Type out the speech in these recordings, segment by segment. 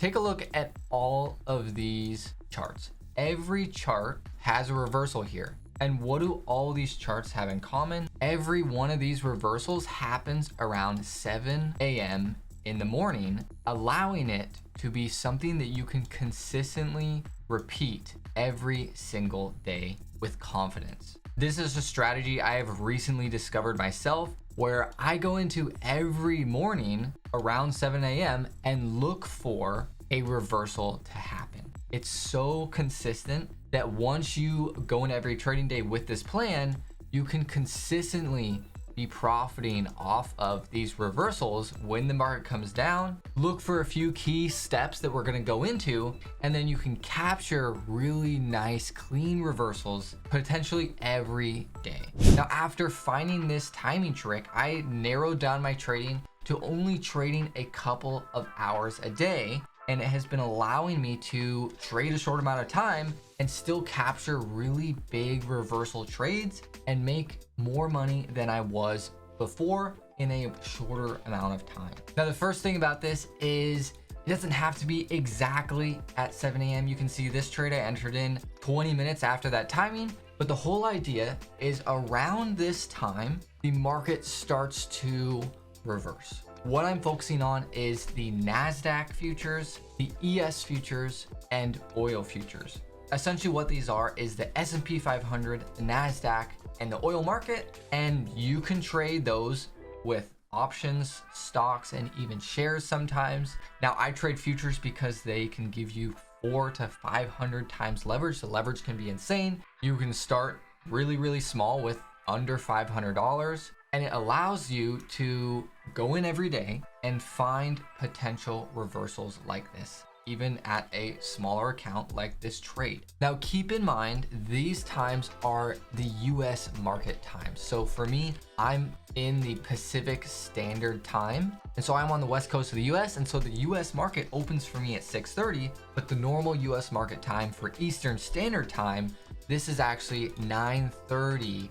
Take a look at all of these charts. Every chart has a reversal here. And what do all these charts have in common? Every one of these reversals happens around 7 a.m. in the morning, allowing it to be something that you can consistently repeat every single day with confidence. This is a strategy I have recently discovered myself, where I go into every morning around 7 a.m. and look for a reversal to happen. It's so consistent that once you go in every trading day with this plan, you can consistently be profiting off of these reversals when the market comes down. Look for a few key steps that we're going to go into, and then you can capture really nice clean reversals potentially every day. Now, after finding this timing trick, I narrowed down my trading to only trading a couple of hours a day, and it has been allowing me to trade a short amount of time and still capture really big reversal trades and make more money than I was before in a shorter amount of time. Now, the first thing about this is it doesn't have to be exactly at 7 a.m. You can see this trade I entered in 20 minutes after that timing, but the whole idea is around this time, the market starts to reverse. What I'm focusing on is the NASDAQ futures, the ES futures, and oil futures. Essentially what these are is the S&P 500, the NASDAQ, and the oil market, and you can trade those with options, stocks, and even shares sometimes. Now, I trade futures because they can give you 400 to 500 times leverage. The leverage can be insane. You can start really small with under $500. And it allows you to go in every day and find potential reversals like this, even at a smaller account like this trade. Now, keep in mind, these times are the US market times. So for me, I'm in the Pacific Standard Time. And so I'm on the West Coast of the US. And so the US market opens for me at 6:30, but the normal US market time for Eastern Standard Time, this is actually 9:30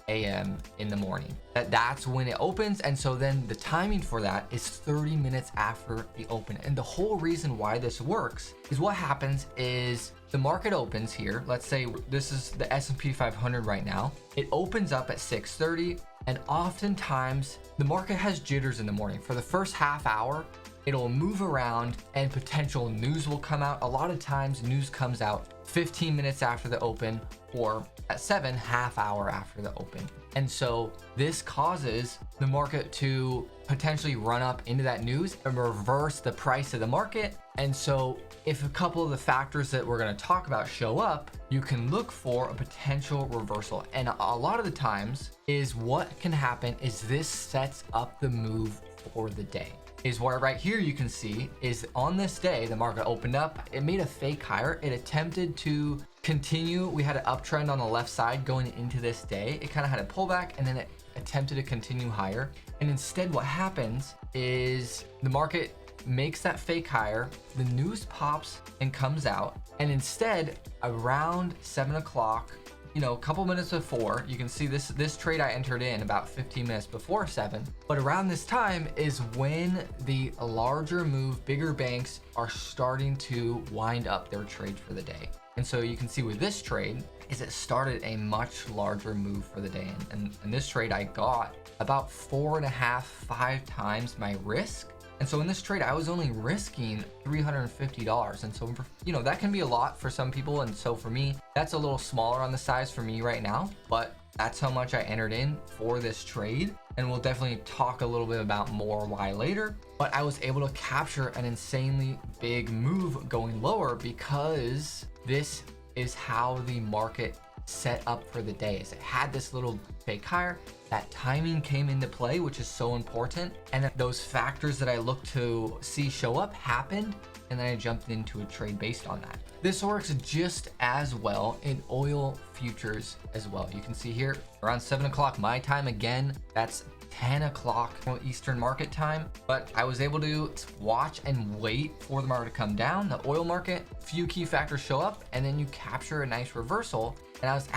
a.m. in the morning. That's when it opens, and so then the timing for that is 30 minutes after the open. And the whole reason why this works is what happens is the market opens here. Let's say this is the S&P 500 right now. It opens up at 6:30, and oftentimes the market has jitters in the morning. For the first half hour, it'll move around and potential news will come out. A lot of times news comes out 15 minutes after the open, or at 7, half hour after the open. And so this causes the market to potentially run up into that news and reverse the price of the market. And so if a couple of the factors that we're going to talk about show up, you can look for a potential reversal. And a lot of the times is what can happen is this sets up the move for the day. Is where right here you can see is on this day, the market opened up, it made a fake higher. It attempted to continue. We had an uptrend on the left side going into this day. It kind of had a pullback, and then it attempted to continue higher. And instead what happens is the market makes that fake higher, the news pops and comes out, and instead around 7 o'clock, a couple minutes before, you can see this trade I entered in about 15 minutes before 7, but around this time is when the larger move, bigger banks are starting to wind up their trade for the day. And so you can see with this trade is it started a much larger move for the day. And this trade I got about 4.5, 5 times my risk. And so in this trade, I was only risking $350. And so, that can be a lot for some people. And so for me, that's a little smaller on the size for me right now, but that's how much I entered in for this trade. And we'll definitely talk a little bit about more why later, but I was able to capture an insanely big move going lower because this is how the market set up for the day. Is it had this little fake higher, that timing came into play, which is so important, and that those factors that I look to see show up happened, and then I jumped into a trade based on that. This works just as well in oil futures as well. You can see here around 7 o'clock my time, again that's 10 o'clock Eastern market time, but I was able to watch and wait for the market to come down. The oil market, few key factors show up, and then you capture a nice reversal. and I was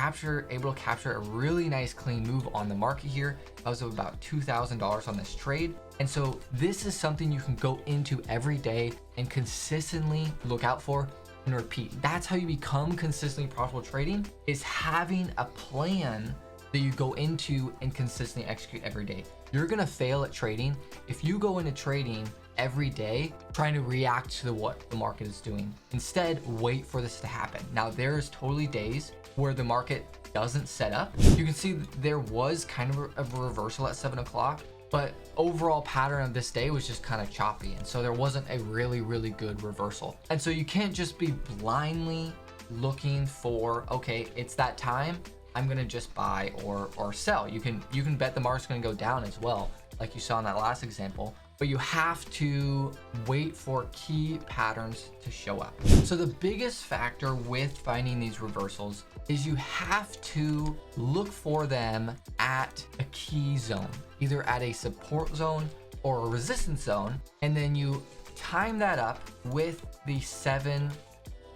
able to capture a really nice clean move on the market here. I was about $2,000 on this trade. And so this is something you can go into every day and consistently look out for and repeat. That's how you become consistently profitable trading, is having a plan that you go into and consistently execute every day. You're gonna fail at trading if you go into trading every day trying to react to what the market is doing. Instead, wait for this to happen. Now, there's totally days where the market doesn't set up. You can see there was kind of a reversal at 7 o'clock, but overall pattern of this day was just kind of choppy. And so there wasn't a really, really good reversal. And so you can't just be blindly looking for, okay, it's that time, I'm gonna just buy or sell. You can bet the market's gonna go down as well, like you saw in that last example, but you have to wait for key patterns to show up. So the biggest factor with finding these reversals is you have to look for them at a key zone, either at a support zone or a resistance zone, and then you time that up with the 7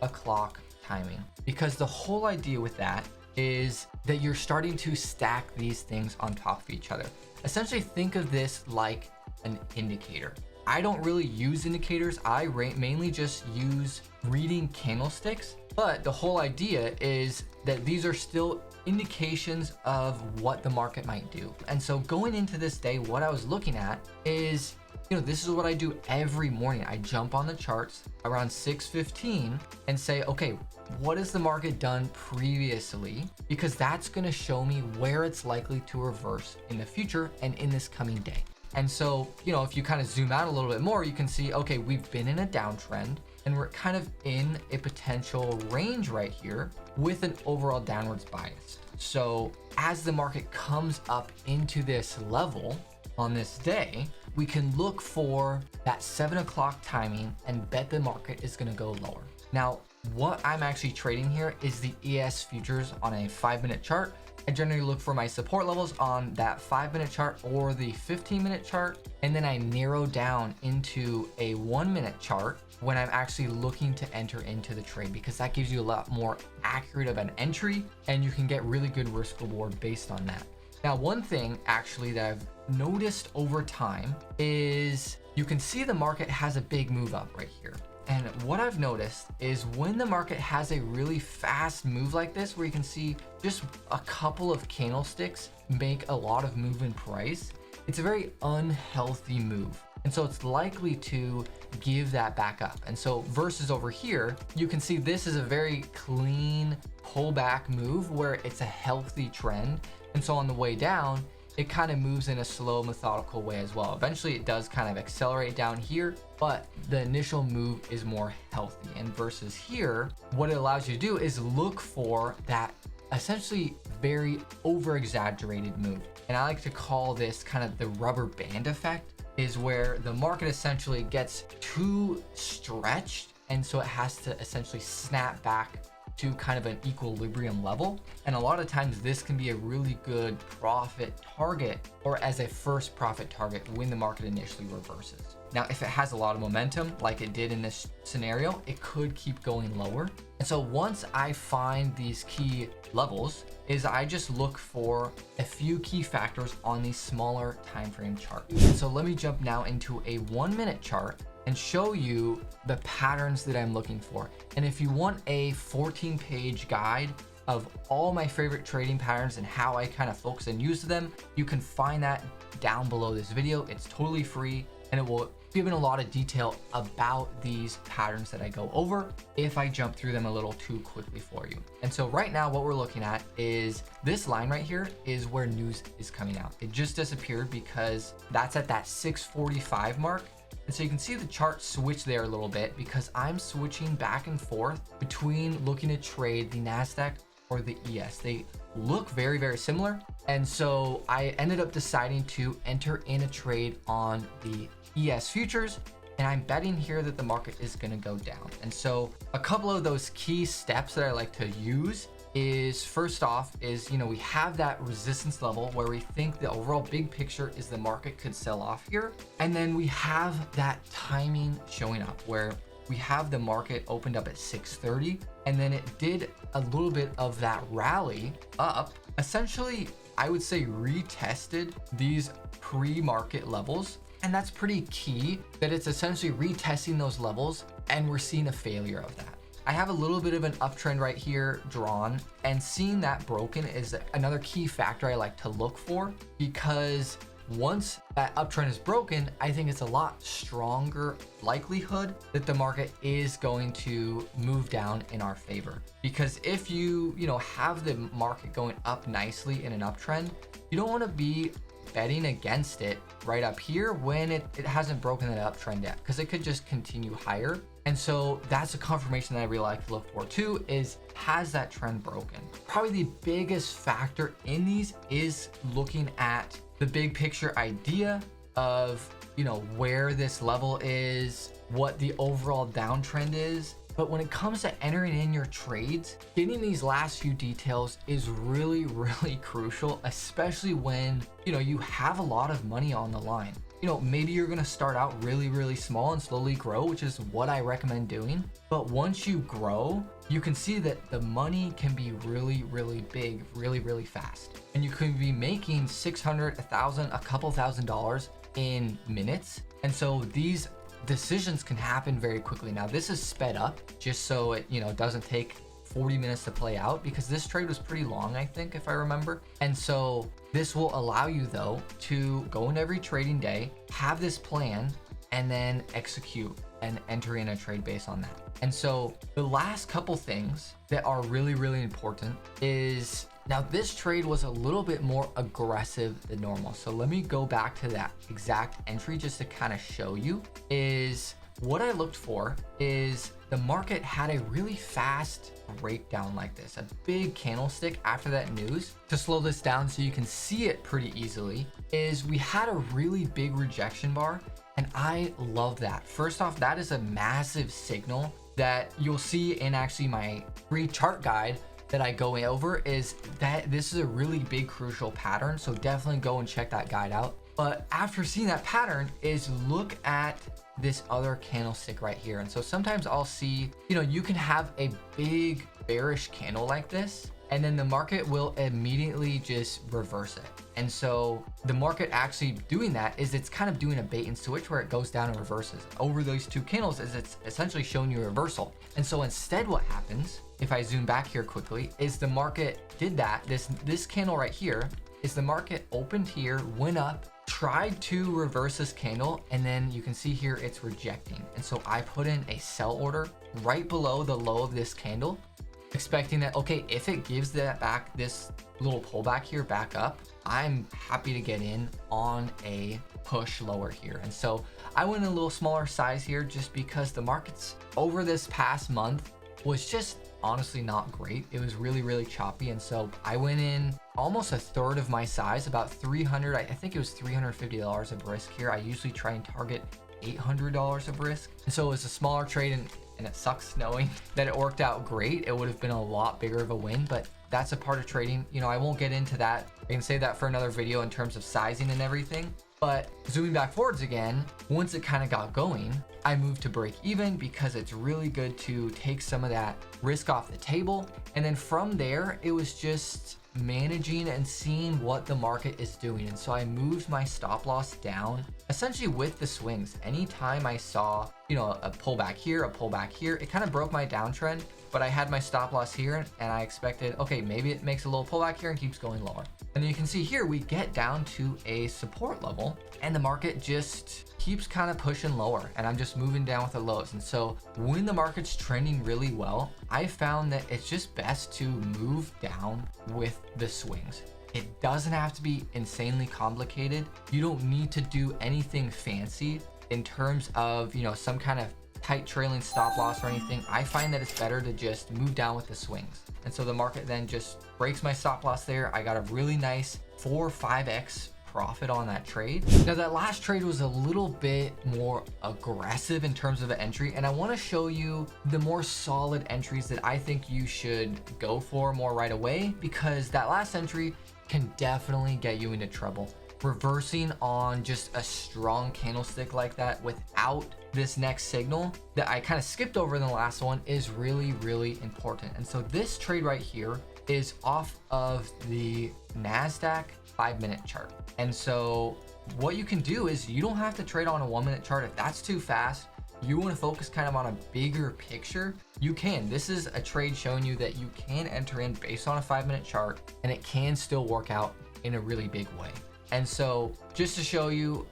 o'clock timing. Because the whole idea with that is that you're starting to stack these things on top of each other. Essentially, think of this like an indicator. I don't really use indicators. I mainly just use reading candlesticks, but the whole idea is that these are still indications of what the market might do. And so going into this day, what I was looking at is, this is what I do every morning. I jump on the charts around 6:15 and say, okay, what has the market done previously? Because that's gonna show me where it's likely to reverse in the future and in this coming day. And so, if you kind of zoom out a little bit more, you can see, okay, we've been in a downtrend and we're kind of in a potential range right here with an overall downwards bias. So as the market comes up into this level on this day, we can look for that 7 o'clock timing and bet the market is gonna go lower. Now, what I'm actually trading here is the ES futures on a 5-minute chart. I generally look for my support levels on that 5-minute chart or the 15-minute chart, and then I narrow down into a 1-minute chart when I'm actually looking to enter into the trade, because that gives you a lot more accurate of an entry and you can get really good risk reward based on that. Now, one thing actually that I've noticed over time is you can see the market has a big move up right here. And what I've noticed is when the market has a really fast move like this, where you can see just a couple of candlesticks make a lot of move in price, it's a very unhealthy move. And so it's likely to give that back up. And so versus over here, you can see this is a very clean pullback move where it's a healthy trend. And so on the way down, it kind of moves in a slow, methodical way as well. Eventually it does kind of accelerate down here, but the initial move is more healthy. And versus here, what it allows you to do is look for that essentially very over-exaggerated move. And I like to call this kind of the rubber band effect, is where the market essentially gets too stretched, and so it has to essentially snap back to kind of an equilibrium level. And a lot of times this can be a really good profit target, or as a first profit target when the market initially reverses. Now, if it has a lot of momentum like it did in this scenario, it could keep going lower. And so once I find these key levels, is I just look for a few key factors on these smaller time frame charts. And so let me jump now into a 1-minute chart and show you the patterns that I'm looking for. And if you want a 14-page guide of all my favorite trading patterns and how I kind of focus and use them, you can find that down below this video. It's totally free, and it will give in a lot of detail about these patterns that I go over if I jump through them a little too quickly for you. And so right now what we're looking at is this line right here is where news is coming out. It just disappeared because that's at that 6:45 mark. And so you can see the chart switch there a little bit because I'm switching back and forth between looking to trade the NASDAQ or the ES. They look very, very similar. And so I ended up deciding to enter in a trade on the ES futures, and I'm betting here that the market is going to go down. And so a couple of those key steps that I like to use is, first off is, we have that resistance level where we think the overall big picture is the market could sell off here. And then we have that timing showing up where we have the market opened up at 6:30, and then it did a little bit of that rally up. Essentially, I would say retested these pre-market levels. And that's pretty key, that it's essentially retesting those levels, and we're seeing a failure of that. I have a little bit of an uptrend right here drawn, and seeing that broken is another key factor I like to look for, because once that uptrend is broken, I think it's a lot stronger likelihood that the market is going to move down in our favor. Because if you have the market going up nicely in an uptrend, you don't want to be betting against it right up here when it hasn't broken that uptrend yet, because it could just continue higher. And so that's a confirmation that I really like to look for too, is has that trend broken? Probably the biggest factor in these is looking at the big picture idea of where this level is, what the overall downtrend is. But when it comes to entering in your trades, getting these last few details is really, really crucial, especially when, you have a lot of money on the line. Maybe you're gonna start out really, really small and slowly grow, which is what I recommend doing. But once you grow, you can see that the money can be really, really big, really, really fast. And you can be making 600, 1,000, a couple $1,000s in minutes. And so these decisions can happen very quickly. Now this is sped up just so it doesn't take 40 minutes to play out, because this trade was pretty long, I think, if I remember. And so this will allow you though to go in every trading day, have this plan, and then execute and enter in a trade based on that. And so the last couple things that are really, really important is, now this trade was a little bit more aggressive than normal. So let me go back to that exact entry just to kind of show you. Is what I looked for is the market had a really fast breakdown like this, a big candlestick after that news. To slow this down so you can see it pretty easily, is we had a really big rejection bar, and I love that. First off, that is a massive signal that you'll see in actually my free chart guide that I go over, is that this is a really big crucial pattern. So definitely go and check that guide out. But after seeing that pattern, is look at this other candlestick right here. And so sometimes I'll see, you can have a big bearish candle like this, and then the market will immediately just reverse it. And so the market actually doing that is it's kind of doing a bait and switch where it goes down and reverses. Over those two candles is it's essentially showing you a reversal. And so instead what happens, if I zoom back here quickly, is the market did that. This candle right here is the market opened here, went up, tried to reverse this candle, and then you can see here it's rejecting. And so I put in a sell order right below the low of this candle, expecting that, okay, if it gives that back, this little pullback here back up, I'm happy to get in on a push lower here. And so I went in a little smaller size here just because the markets over this past month was just honestly not great. It was really, really choppy. And so I went in almost a third of my size, about 300, I think it was $350 of risk here. I usually try and target $800 of risk. And so it was a smaller trade, and it sucks knowing that it worked out great. It would have been a lot bigger of a win, but that's a part of trading. I won't get into that. I can save that for another video in terms of sizing and everything. But zooming back forwards again, once it kind of got going, I moved to break even because it's really good to take some of that risk off the table. And then from there, it was just managing and seeing what the market is doing. And so I moved my stop loss down essentially with the swings. Anytime I saw, a pullback here, it kind of broke my downtrend, but I had my stop loss here and I expected, okay, maybe it makes a little pullback here and keeps going lower. And you can see here, we get down to a support level and the market just keeps kind of pushing lower, and I'm just moving down with the lows. And so when the market's trending really well, I found that it's just best to move down with the swings. It doesn't have to be insanely complicated. You don't need to do anything fancy in terms of, some kind of tight trailing stop loss or anything. I find that it's better to just move down with the swings. And so the market then just breaks my stop loss there. I got a really nice 4 or 5x profit on that trade. Now that last trade was a little bit more aggressive in terms of an entry, and I want to show you the more solid entries that I think you should go for more right away, because that last entry can definitely get you into trouble. reversing on just a strong candlestick like that without this next signal that I kind of skipped over in the last one is really, really important. And so this trade right here is off of the NASDAQ 5-minute chart. And so what you can do is you don't have to trade on a 1-minute chart if that's too fast. You want to focus kind of on a bigger picture, you can. This is a trade showing you that you can enter in based on a 5-minute chart and it can still work out in a really big way. And so just to show you,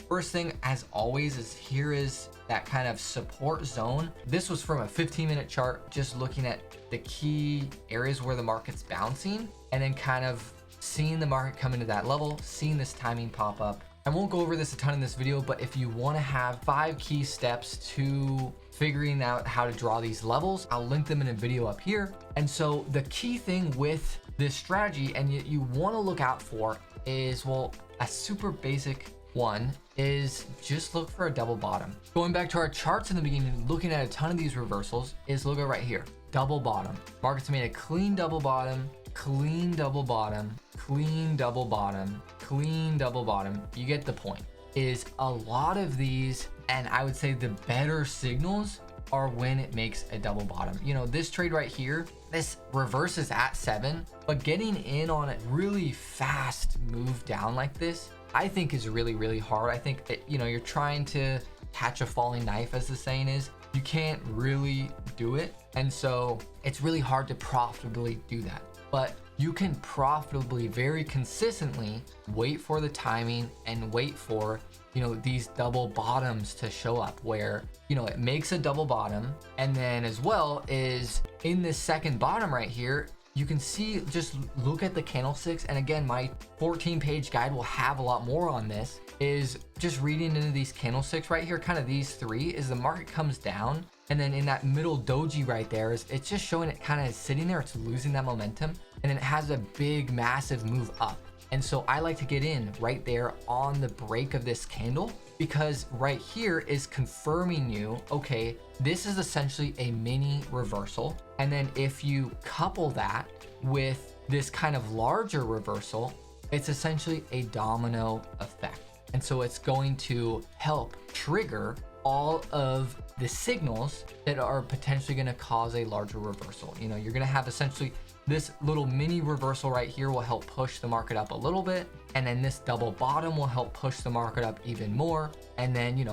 first thing as always is here is that kind of support zone. This was from a 15-minute chart, just looking at the key areas where the market's bouncing and then kind of seeing the market come into that level, seeing this timing pop up. I won't go over this a ton in this video, but if you want to have 5 key steps to figuring out how to draw these levels, I'll link them in a video up here. And so the key thing with this strategy and you want to look out for is, well, a super basic one is just look for a double bottom. Going back to our charts in the beginning, looking at a ton of these reversals is look at right here, double bottom. Market's made a clean double bottom, clean double bottom, clean double bottom, clean double bottom. You get the point. Is a lot of these, and I would say the better signals are when it makes a double bottom. This trade right here, this reverses at 7, but getting in on a really fast move down like this, I think is really, really hard. I think that, you're trying to catch a falling knife, as the saying is. You can't really do it. And so it's really hard to profitably do that. But you can profitably, very consistently wait for the timing and wait for, these double bottoms to show up where, it makes a double bottom. And then as well is in this second bottom right here, you can see, just look at the candlesticks. And again, my 14-page guide will have a lot more on this, is just reading into these candlesticks right here, kind of these 3, is the market comes down. And then in that middle doji right there, it's just showing it kind of sitting there. It's losing that momentum. And then it has a big, massive move up. And so I like to get in right there on the break of this candle, because right here is confirming you, okay, this is essentially a mini reversal. And then if you couple that with this kind of larger reversal, it's essentially a domino effect. And so it's going to help trigger all of the signals that are potentially going to cause a larger reversal. You're going to have essentially this little mini reversal right here will help push the market up a little bit. And then this double bottom will help push the market up even more. And then,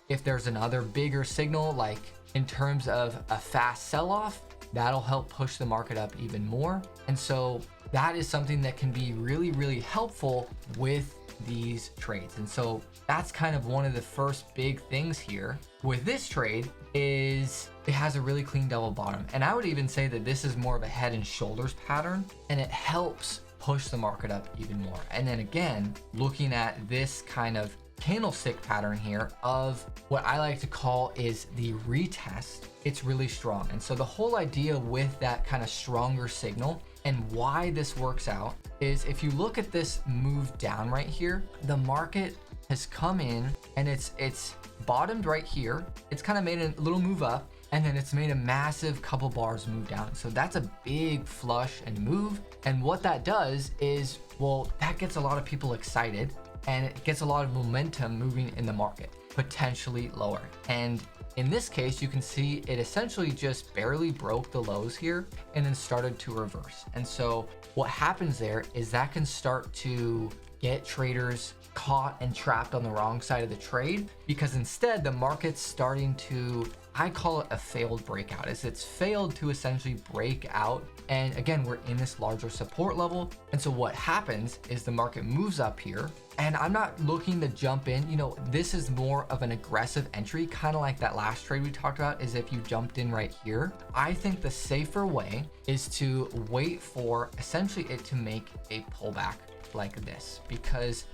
if there's another bigger signal, like in terms of a fast sell-off, that'll help push the market up even more. And so that is something that can be really, really helpful with these trades. And so that's kind of one of the first big things here with this trade is it has a really clean double bottom. And I would even say that this is more of a head and shoulders pattern, and it helps push the market up even more. And then again, looking at this kind of candlestick pattern here of what I like to call is the retest, it's really strong. And so the whole idea with that kind of stronger signal and why this works out is if you look at this move down right here, the market has come in and it's bottomed right here. It's kind of made a little move up, and then it's made a massive couple bars move down. So that's a big flush and move. And what that does is, well, that gets a lot of people excited and it gets a lot of momentum moving in the market, potentially lower. And in this case, you can see it essentially just barely broke the lows here and then started to reverse. And so what happens there is that can start to get traders caught and trapped on the wrong side of the trade, because instead the market's starting to, I call it a failed breakout, is it's failed to essentially break out. And again, we're in this larger support level. And so what happens is the market moves up here, and I'm not looking to jump in. This is more of an aggressive entry, kind of like that last trade we talked about, is if you jumped in right here. I think the safer way is to wait for essentially it to make a pullback like this, because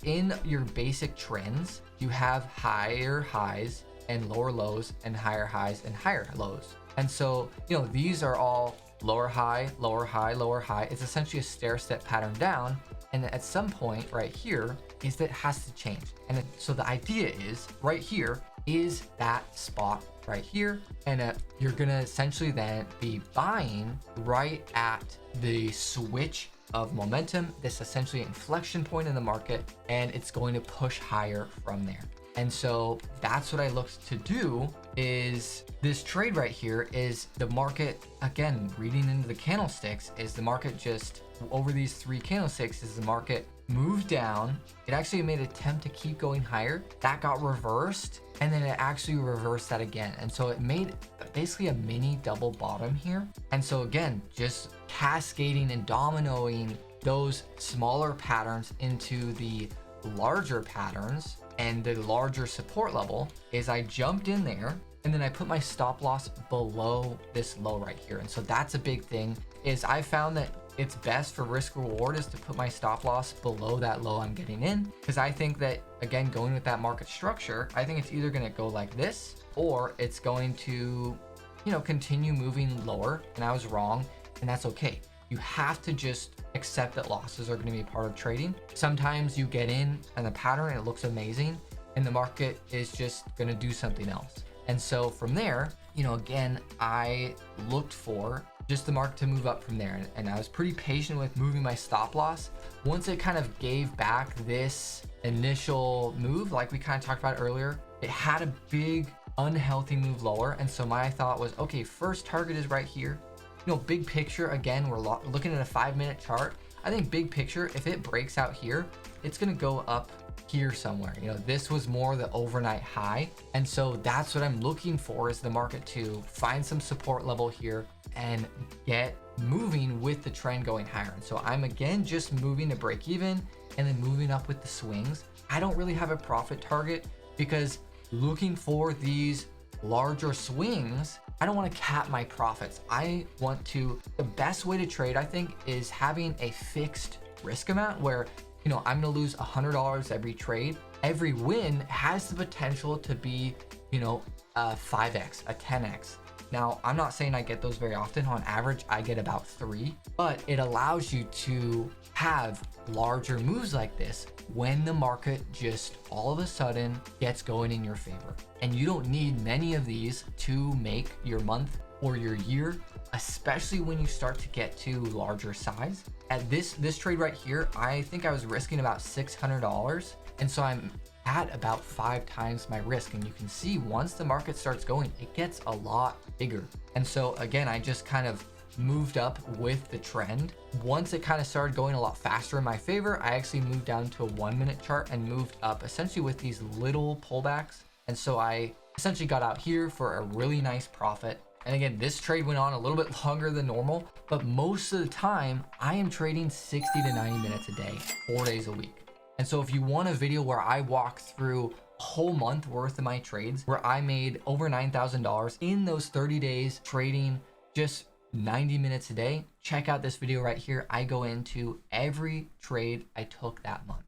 in your basic trends, you have higher highs and lower lows and higher highs and higher lows. And so, these are all lower high, lower high, lower high. It's essentially a stair step pattern down. And at some point right here is that it has to change. And so the idea is right here is that spot right here. And you're going to essentially then be buying right at the switch of momentum, this essentially inflection point in the market, and it's going to push higher from there. And so that's what I looked to do. Is this trade right here is the market, again, reading into the candlesticks, is the market just over these 3 candlesticks is the market moved down. It actually made an attempt to keep going higher. That got reversed, and then it actually reversed that again. And so it made basically a mini double bottom here. And so again, just cascading and dominoing those smaller patterns into the larger patterns and the larger support level is I jumped in there, and then I put my stop loss below this low right here. And so that's a big thing, is I found that it's best for risk reward is to put my stop loss below that low I'm getting in, because I think that, again, going with that market structure, I think it's either going to go like this or it's going to, you know, continue moving lower. And I was wrong, and that's okay. You have to just accept that losses are going to be a part of trading. Sometimes you get in and the pattern, and it looks amazing, and the market is just going to do something else. And so from there, you know, again, I looked for just the market to move up from there. And I was pretty patient with moving my stop loss. Once it kind of gave back this initial move, like we kind of talked about earlier, it had a big unhealthy move lower. And so my thought was, okay, first target is right here. You know, big picture, again, we're looking at a 5-minute chart. I think big picture, if it breaks out here, it's going to go up here somewhere. You know, this was more the overnight high. And so that's what I'm looking for, is the market to find some support level here and get moving with the trend going higher. And so I'm again just moving to break even and then moving up with the swings. I don't really have a profit target, because looking for these larger swings, I don't want to cap my profits. I want to, the best way to trade, I think, is having a fixed risk amount where, you know, I'm going to lose $100 every trade. Every win has the potential to be, you know, a 5x, a 10x. Now, I'm not saying I get those very often. On average, I get about 3, but it allows you to have larger moves like this when the market just all of a sudden gets going in your favor. And you don't need many of these to make your month or your year, especially when you start to get to larger size. At this trade right here, I think I was risking about $600. And so I'm at about 5 times my risk. And you can see once the market starts going, it gets a lot bigger. And so again, I just kind of moved up with the trend. Once it kind of started going a lot faster in my favor, I actually moved down to a 1-minute chart and moved up essentially with these little pullbacks. And so I essentially got out here for a really nice profit. And again, this trade went on a little bit longer than normal, but most of the time I am trading 60 to 90 minutes a day, 4 days a week. And so if you want a video where I walk through a whole month worth of my trades, where I made over $9,000 in those 30 days trading just 90 minutes a day, check out this video right here. I go into every trade I took that month.